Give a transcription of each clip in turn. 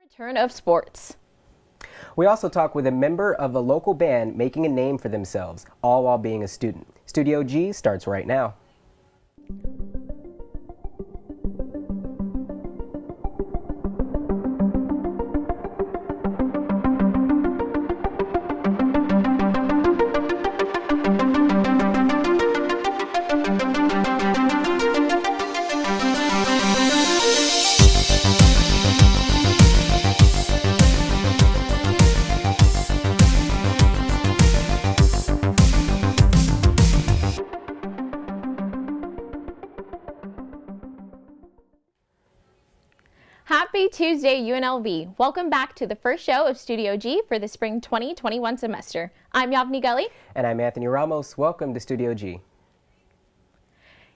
Return of sports. We also talk with a member of a local band making a name for themselves, all while being a student. Studio G starts right now. Happy Tuesday, UNLV. Welcome back to the first show of Studio G for the spring 2021 semester. I'm Yavni Gully. And I'm Anthony Ramos. Welcome to Studio G.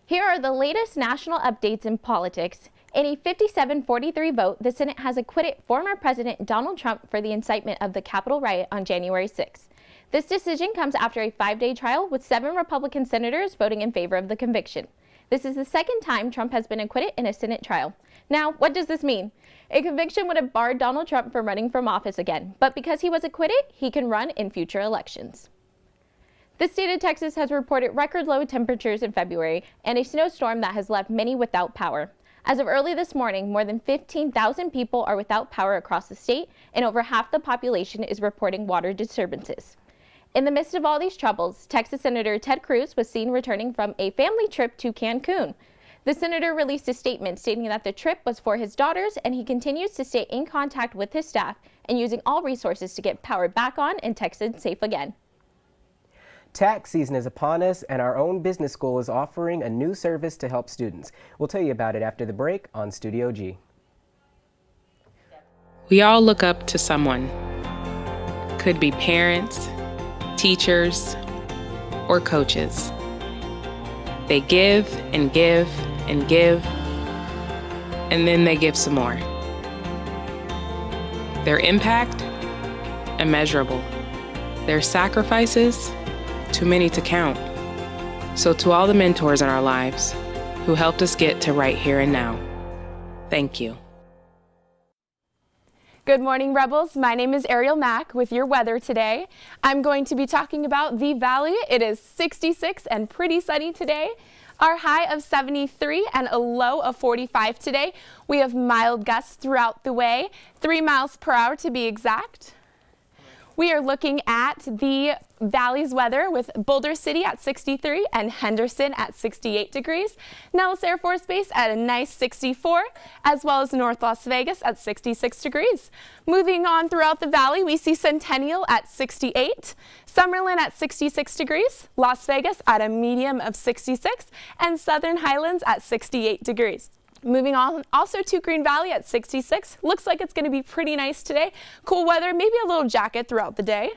Here are the latest national updates in politics. In a 57-43 vote, the Senate has acquitted former President Donald Trump for the incitement of the Capitol riot on January 6th. This decision comes after a 5-day trial with 7 Republican senators voting in favor of the conviction. This is the second time Trump has been acquitted in a Senate trial. Now, what does this mean? A conviction would have barred Donald Trump from running from office again, but because he was acquitted, he can run in future elections. The state of Texas has reported record low temperatures in February and a snowstorm that has left many without power. As of early this morning, more than 15,000 people are without power across the state, and over half the population is reporting water disturbances. In the midst of all these troubles, Texas Senator Ted Cruz was seen returning from a family trip to Cancun. The senator released a statement stating that the trip was for his daughters, and he continues to stay in contact with his staff and using all resources to get power back on and Texans safe again. Tax season is upon us, and our own business school is offering a new service to help students. We'll tell you about it after the break on Studio G. We all look up to someone. Could be parents, teachers, or coaches. They give and give and give, and then they give some more. Their impact, immeasurable. Their sacrifices, too many to count. So to all the mentors in our lives who helped us get to right here and now, thank you. Good morning, Rebels. My name is Ariel Mack with your weather today. I'm going to be talking about the Valley. It is 66 and pretty sunny today. Our high of 73 and a low of 45 today. We have mild gusts throughout the way, 3 miles per hour to be exact. We are looking at the Valley's weather with Boulder City at 63 and Henderson at 68 degrees. Nellis Air Force Base at a nice 64, as well as North Las Vegas at 66 degrees. Moving on throughout the Valley, we see Centennial at 68, Summerlin at 66 degrees, Las Vegas at a medium of 66, and Southern Highlands at 68 degrees. Moving on also to Green Valley at 66. Looks like it's going to be pretty nice today. Cool weather, maybe a little jacket throughout the day.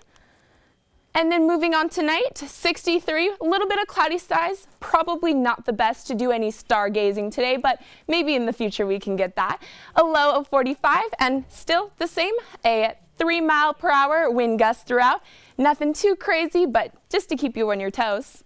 And then moving on tonight, 63, a little bit of cloudy skies. Probably not the best to do any stargazing today, but maybe in the future we can get that. A low of 45 and still the same, a 3 mile per hour wind gust throughout. Nothing too crazy, but just to keep you on your toes.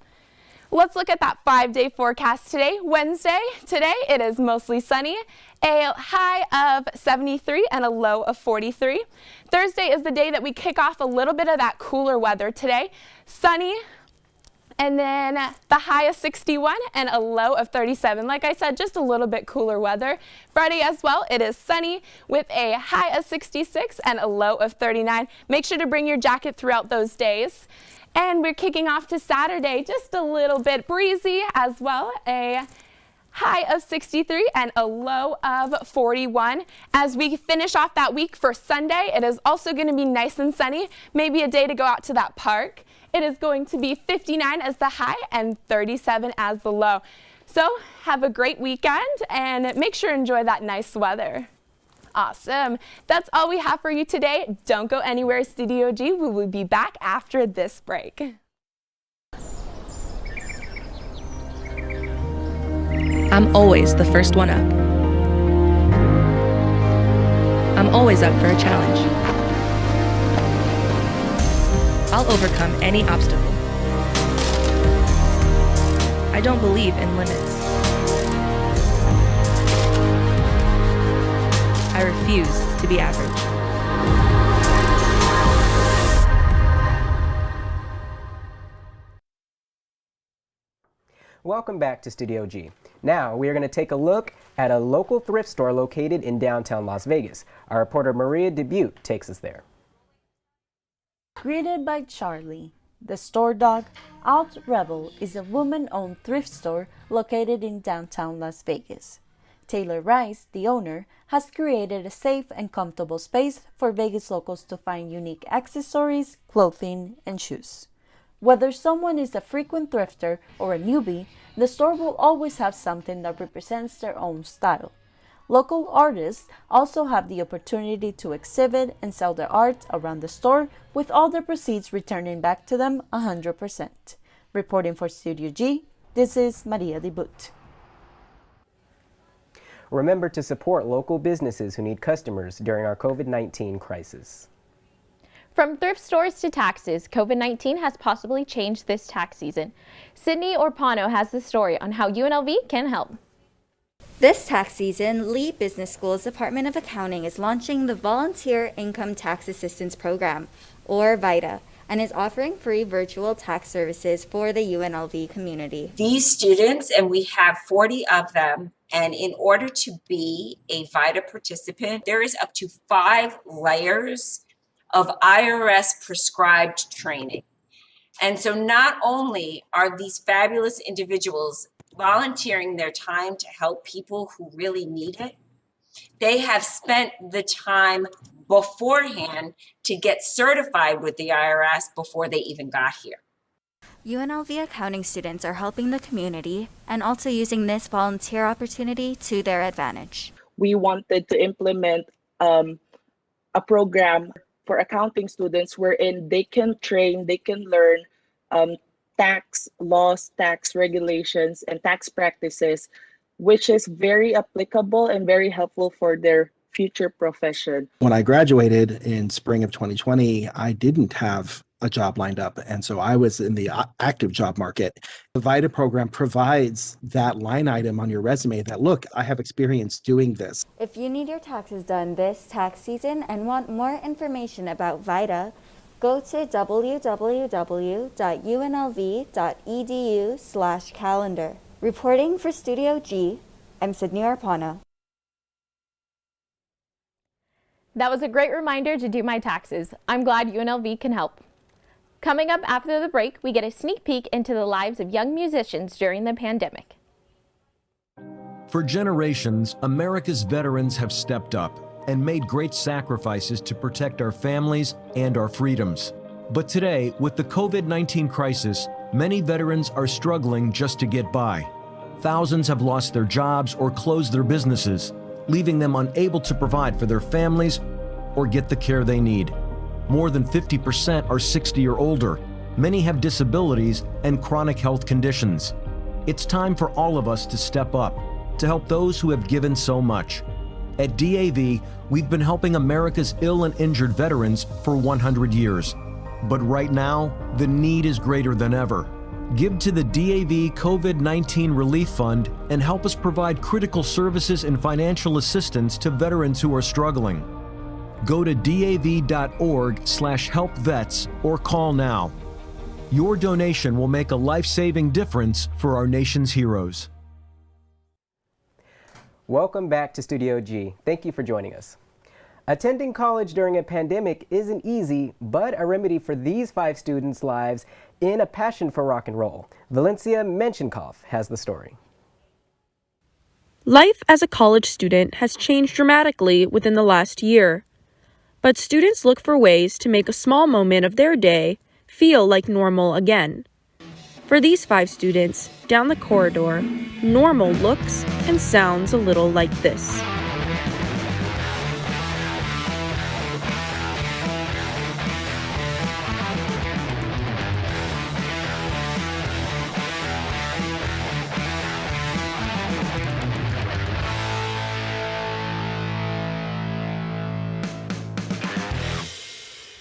Let's look at that 5-day forecast today. Wednesday, today it is mostly sunny, a high of 73 and a low of 43. Thursday is the day that we kick off a little bit of that cooler weather today. Sunny, and then the high of 61 and a low of 37. Like I said, just a little bit cooler weather. Friday as well, it is sunny with a high of 66 and a low of 39. Make sure to bring your jacket throughout those days. And we're kicking off to Saturday, just a little bit breezy as well, a high of 63 and a low of 41. As we finish off that week for Sunday, it is also going to be nice and sunny, maybe a day to go out to that park. It is going to be 59 as the high and 37 as the low. So have a great weekend and make sure to enjoy that nice weather. Awesome. That's all we have for you today. Don't go anywhere, Studio G. We will be back after this break. I'm always the first one up. I'm always up for a challenge. I'll overcome any obstacle. I don't believe in limits. I refuse to be average. Welcome back to Studio G. Now we are going to take a look at a local thrift store located in downtown Las Vegas. Our reporter Maria Dubuque takes us there. Greeted by Charlie, the store dog, Alt Rebel is a woman-owned thrift store located in downtown Las Vegas. Taylor Rice, the owner, has created a safe and comfortable space for Vegas locals to find unique accessories, clothing, and shoes. Whether someone is a frequent thrifter or a newbie, the store will always have something that represents their own style. Local artists also have the opportunity to exhibit and sell their art around the store, with all the proceeds returning back to them 100%. Reporting for Studio G, this is Maria Dubuque. Remember to support local businesses who need customers during our COVID-19 crisis. From thrift stores to taxes, COVID-19 has possibly changed this tax season. Sydney Orpano has the story on how UNLV can help. This tax season, Lee Business School's Department of Accounting is launching the Volunteer Income Tax Assistance Program, or VITA, and is offering free virtual tax services for the UNLV community. These students, and we have 40 of them, and in order to be a VITA participant, there is up to 5 layers of IRS prescribed training. And so not only are these fabulous individuals volunteering their time to help people who really need it, they have spent the time beforehand to get certified with the IRS before they even got here. UNLV accounting students are helping the community and also using this volunteer opportunity to their advantage. We wanted to implement a program for accounting students wherein they can train, they can learn tax laws, tax regulations, and tax practices, which is very applicable and very helpful for their future profession. When I graduated in spring of 2020, I didn't have a job lined up. And so I was in the active job market. The VITA program provides that line item on your resume that, look, I have experience doing this. If you need your taxes done this tax season and want more information about VITA, go to www.unlv.edu/calendar. Reporting for Studio G, I'm Sydney Arpana. That was a great reminder to do my taxes. I'm glad UNLV can help. Coming up after the break, we get a sneak peek into the lives of young musicians during the pandemic. For generations, America's veterans have stepped up and made great sacrifices to protect our families and our freedoms. But today, with the COVID-19 crisis, many veterans are struggling just to get by. Thousands have lost their jobs or closed their businesses, leaving them unable to provide for their families or get the care they need. More than 50% are 60 or older. Many have disabilities and chronic health conditions. It's time for all of us to step up to help those who have given so much. At DAV, we've been helping America's ill and injured veterans for 100 years. But right now, the need is greater than ever. Give to the DAV COVID-19 Relief Fund and help us provide critical services and financial assistance to veterans who are struggling. Go to dav.org/helpvets or call now. Your donation will make a life-saving difference for our nation's heroes. Welcome back to Studio G. Thank you for joining us. Attending college during a pandemic isn't easy, but a remedy for these 5 students' lives in a passion for rock and roll. Valencia Menchenkov has the story. Life as a college student has changed dramatically within the last year. But students look for ways to make a small moment of their day feel like normal again. For these 5 students, down the corridor, normal looks and sounds a little like this.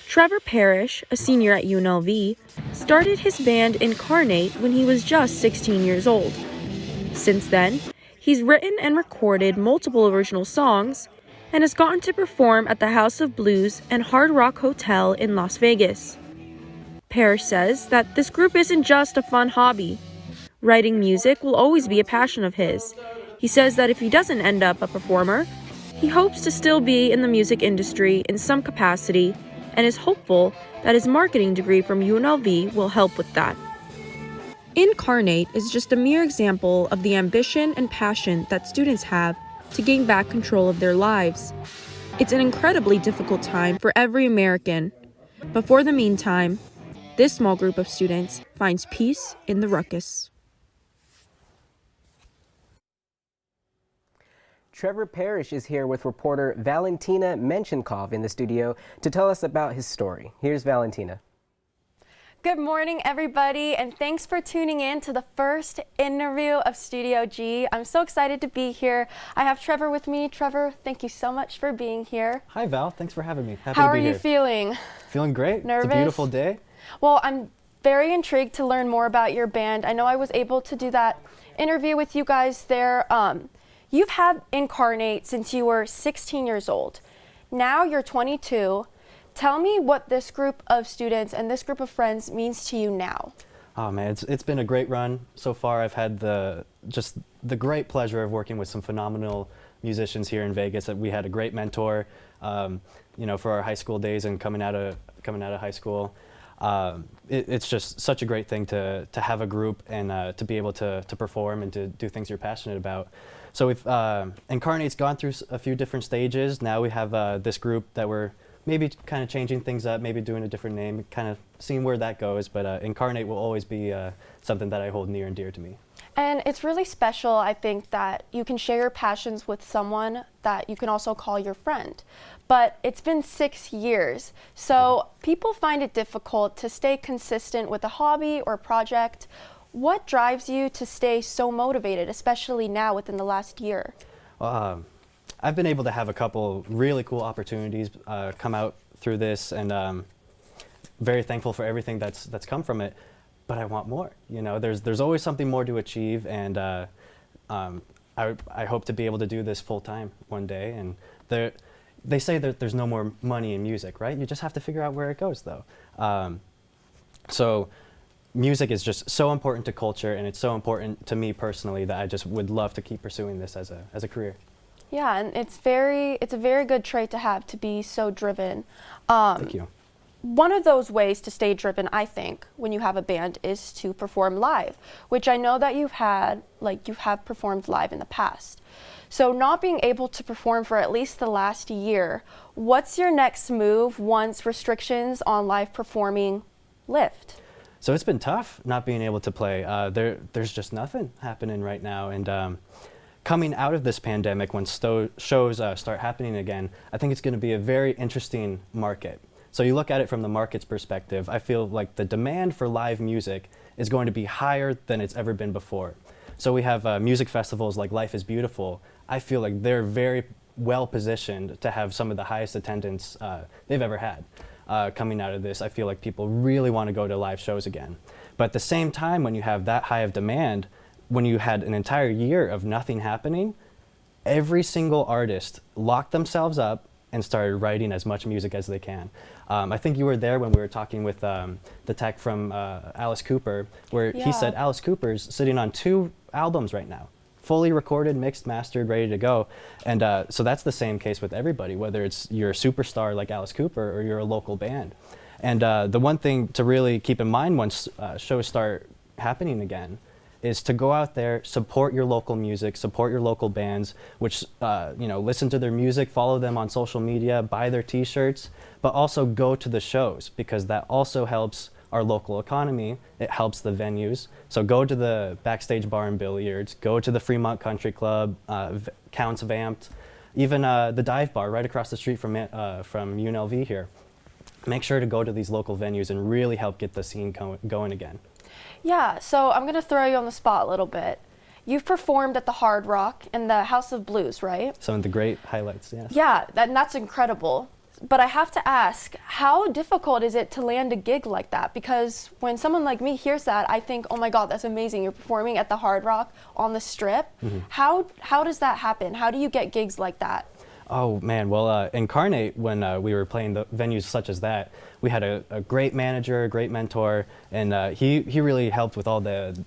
Trevor Parrish, a senior at UNLV, started his band Incarnate when he was just 16 years old. Since then, he's written and recorded multiple original songs and has gotten to perform at the House of Blues and Hard Rock Hotel in Las Vegas. Parrish says that this group isn't just a fun hobby. Writing music will always be a passion of his. He says that if he doesn't end up a performer, he hopes to still be in the music industry in some capacity and is hopeful that his marketing degree from UNLV will help with that. Incarnate is just a mere example of the ambition and passion that students have to gain back control of their lives. It's an incredibly difficult time for every American, but for the meantime, this small group of students finds peace in the ruckus. Trevor Parrish is here with reporter Valentina Menchenkov in the studio to tell us about his story. Here's Valentina. Good morning, everybody, and thanks for tuning in to the first interview of Studio G. I'm so excited to be here. I have Trevor with me. Trevor, thank you so much for being here. Hi, Val. Thanks for having me. Happy How to be are you here. feeling? Feeling great. Nervous? It's a beautiful day. Well, I'm very intrigued to learn more about your band. I know I was able to do that interview with you guys there. You've had Incarnate since you were 16 years old. Now you're 22. Tell me what this group of students and this group of friends means to you now. Oh man, it's been a great run so far. I've had the great pleasure of working with some phenomenal musicians here in Vegas. We had a great mentor, for our high school days and coming out of high school. It's just such a great thing to have a group and to be able to perform and to do things you're passionate about. So we've Incarnate's gone through a few different stages. Now we have this group that we're maybe kind of changing things up, maybe doing a different name, kind of seeing where that goes. But Incarnate will always be something that I hold near and dear to me. And it's really special, I think, that you can share your passions with someone that you can also call your friend. But it's been 6 years, so people find it difficult to stay consistent with a hobby or project. What drives you to stay so motivated, especially now within the last year? I've been able to have a couple really cool opportunities come out through this, and very thankful for everything that's come from it. But I want more. You know, there's always something more to achieve, and I hope to be able to do this full time one day. And they say that there's no more money in music, right? You just have to figure out where it goes, though. So music is just so important to culture, and it's so important to me personally that I just would love to keep pursuing this as a career. Yeah, and it's a very good trait to have, to be so driven. Thank you. One of those ways to stay driven, I think, when you have a band is to perform live, which I know that you have performed live in the past. So not being able to perform for at least the last year, what's your next move once restrictions on live performing lift? So it's been tough not being able to play. There's just nothing happening right now. And coming out of this pandemic, when shows start happening again, I think it's going to be a very interesting market. So you look at it from the market's perspective, I feel like the demand for live music is going to be higher than it's ever been before. So we have music festivals like Life is Beautiful. I feel like they're very well positioned to have some of the highest attendance they've ever had. Coming out of this, I feel like people really want to go to live shows again. But at the same time, when you have that high of demand, when you had an entire year of nothing happening, every single artist locked themselves up and started writing as much music as they can. I think you were there when we were talking with the tech from Alice Cooper, where he said Alice Cooper's sitting on 2 albums right now, fully recorded, mixed, mastered, ready to go. And so that's the same case with everybody, whether it's you're a superstar like Alice Cooper or you're a local band. And the one thing to really keep in mind once shows start happening again is to go out there, support your local music, support your local bands, which, listen to their music, follow them on social media, buy their t-shirts, but also go to the shows, because that also helps our local economy. It helps the venues. So go to the Backstage Bar and Billiards, go to the Fremont Country Club, Counts Vamped, even the Dive Bar right across the street from UNLV here. Make sure to go to these local venues and really help get the scene going again. Yeah, so I'm going to throw you on the spot a little bit. You've performed at the Hard Rock and the House of Blues, right? Some of the great highlights, yes. Yeah, that's incredible. But I have to ask, how difficult is it to land a gig like that? Because when someone like me hears that, I think, oh my God, that's amazing. You're performing at the Hard Rock on the Strip. Mm-hmm. How does that happen? How do you get gigs like that? Oh man, well, Incarnate, when we were playing the venues such as that, we had a great manager, a great mentor, and he really helped with all the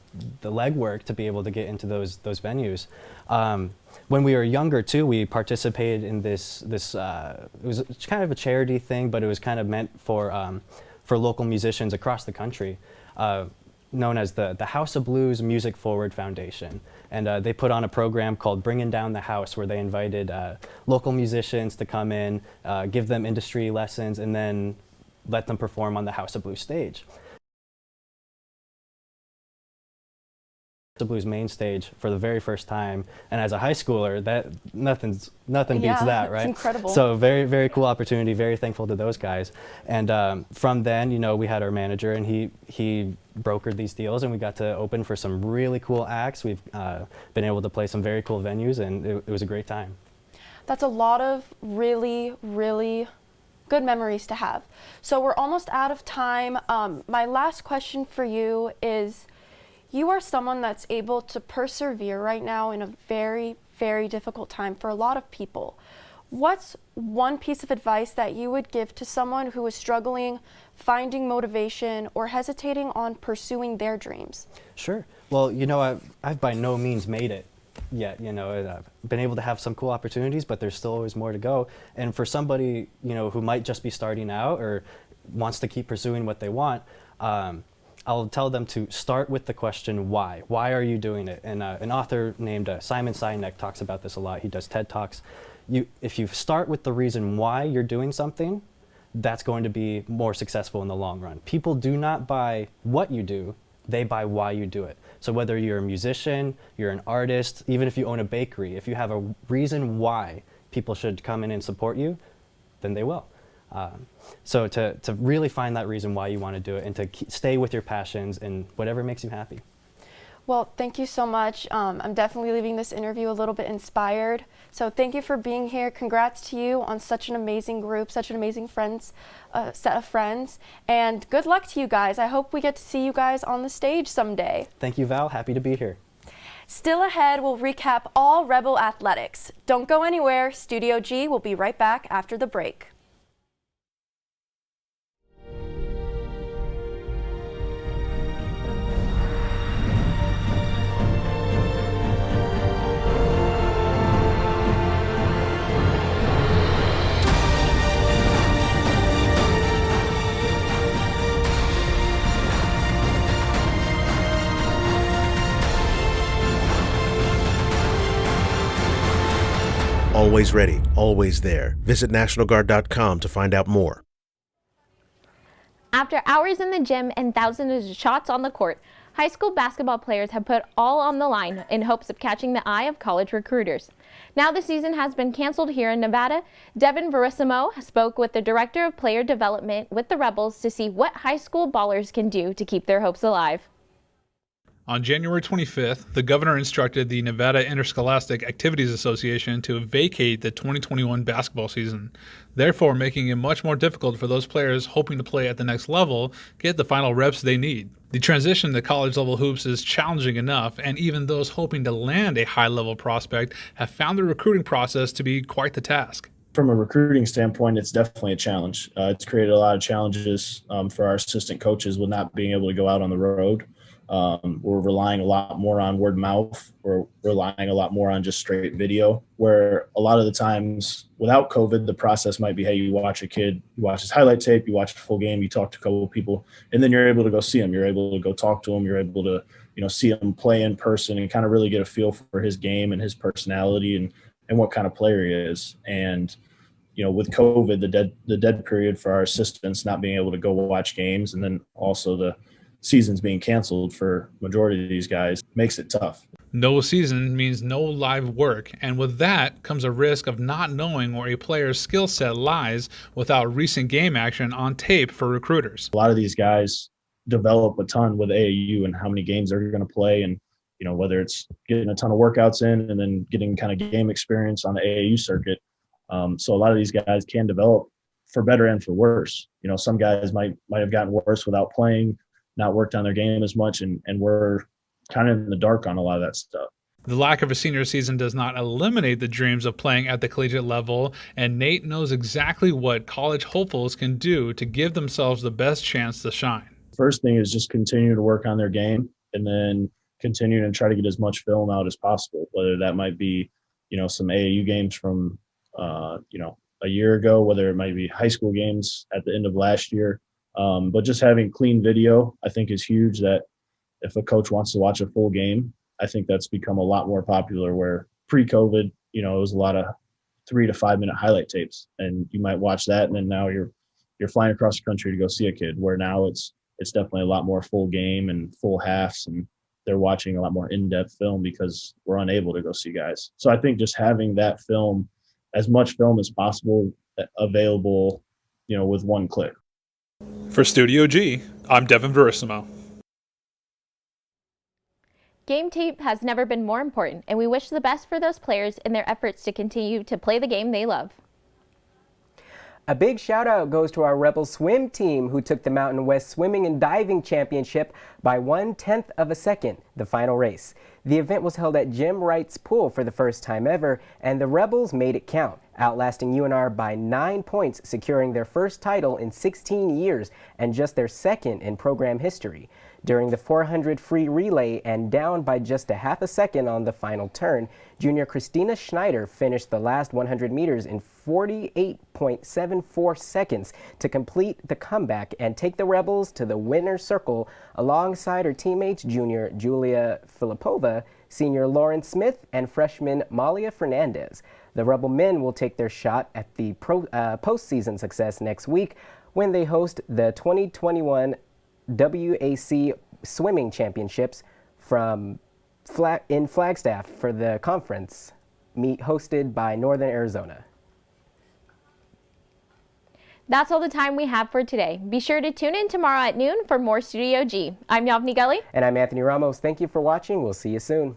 legwork to be able to get into those venues. When we were younger too, we participated in this it was kind of a charity thing, but it was kind of meant for local musicians across the country, known as the House of Blues Music Forward Foundation. And they put on a program called Bringing Down the House, where they invited local musicians to come in, give them industry lessons, and then let them perform on the House of Blues stage. The blues main stage for the very first time, and as a high schooler, that nothing beats that, right? It's incredible. So very cool opportunity. Very thankful to those guys. And from then, you know, we had our manager, and he brokered these deals, and we got to open for some really cool acts. We've been able to play some very cool venues, and it was a great time. That's a lot of really good memories to have. So we're almost out of time. My last question for you is, you are someone that's able to persevere right now in a very difficult time for a lot of people. What's one piece of advice that you would give to someone who is struggling, finding motivation, or hesitating on pursuing their dreams? Sure. Well, you know, I've by no means made it yet. You know, I've been able to have some cool opportunities, but there's still always more to go. And for somebody, you know, who might just be starting out or wants to keep pursuing what they want, I'll tell them to start with the question, why? Why are you doing it? And an author named Simon Sinek talks about this a lot. He does TED Talks. If you start with the reason why you're doing something, that's going to be more successful in the long run. People do not buy what you do, they buy why you do it. So whether you're a musician, you're an artist, even if you own a bakery, if you have a reason why people should come in and support you, then they will. So to really find that reason why you want to do it, and to stay with your passions and whatever makes you happy. Well, thank you so much. I'm definitely leaving this interview a little bit inspired. So thank you for being here. Congrats to you on such an amazing group, such an amazing set of friends. And good luck to you guys. I hope we get to see you guys on the stage someday. Thank you, Val. Happy to be here. Still ahead, we'll recap all Rebel athletics. Don't go anywhere. Studio G will be right back after the break. Always ready, always there. Visit NationalGuard.com to find out more. After hours in the gym and thousands of shots on the court, high school basketball players have put all on the line in hopes of catching the eye of college recruiters. Now the season has been canceled here in Nevada. Devin Verissimo spoke with the Director of Player Development with the Rebels to see what high school ballers can do to keep their hopes alive. On January 25th, the governor instructed the Nevada Interscholastic Activities Association to vacate the 2021 basketball season, therefore making it much more difficult for those players hoping to play at the next level get the final reps they need. The transition to college-level hoops is challenging enough, and even those hoping to land a high-level prospect have found the recruiting process to be quite the task. From a recruiting standpoint, it's definitely a challenge. It's created a lot of challenges for our assistant coaches with not being able to go out on the road. We're relying a lot more on word of mouth. We're relying a lot more on just straight video, where a lot of the times without COVID, the process might be, hey, you watch a kid, you watch his highlight tape, you watch a full game, you talk to a couple of people, and then you're able to go see him. You're able to go talk to him. You're able to, see him play in person and kind of really get a feel for his game and his personality and what kind of player he is. And, with COVID, the dead period for our assistants not being able to go watch games, and then also the seasons being canceled for majority of these guys makes it tough. No season means no live work, and with that comes a risk of not knowing where a player's skill set lies without recent game action on tape for recruiters. A lot of these guys develop a ton with AAU and how many games they're going to play, and whether it's getting a ton of workouts in and then getting kind of game experience on the AAU circuit. So a lot of these guys can develop for better and for worse. Some guys might have gotten worse without playing, not worked on their game as much, and we're kind of in the dark on a lot of that stuff. The lack of a senior season does not eliminate the dreams of playing at the collegiate level, and Nate knows exactly what college hopefuls can do to give themselves the best chance to shine. First thing is just continue to work on their game, and then continue to try to get as much film out as possible, whether that might be, some AAU games from, a year ago, whether it might be high school games at the end of last year. But just having clean video, I think, is huge. That if a coach wants to watch a full game, I think that's become a lot more popular, where pre-COVID, it was a lot of 3 to 5 minute highlight tapes, and you might watch that, and then now you're flying across the country to go see a kid, where now it's definitely a lot more full game and full halves, and they're watching a lot more in-depth film because we're unable to go see guys. So I think just having that film, as much film as possible, available, with one click. For Studio G, I'm Devin Verissimo. Game tape has never been more important, and we wish the best for those players in their efforts to continue to play the game they love. A big shout out goes to our Rebel swim team, who took the Mountain West Swimming and Diving Championship by 1/10 of a second, the final race. The event was held at Jim Wright's pool for the first time ever, and the Rebels made it count, outlasting UNR by 9 points, securing their first title in 16 years and just their second in program history. During the 400 free relay and down by just a half a second on the final turn, junior Christina Schneider finished the last 100 meters in 48.74 seconds to complete the comeback and take the Rebels to the winner's circle alongside her teammates junior Julia Filipova, senior Lauren Smith, and freshman Malia Fernandez. The Rebel men will take their shot at the postseason success next week when they host the 2021 WAC Swimming Championships in Flagstaff for the conference meet hosted by Northern Arizona. That's all the time we have for today. Be sure to tune in tomorrow at noon for more Studio G. I'm Yavni Gully. And I'm Anthony Ramos. Thank you for watching. We'll see you soon.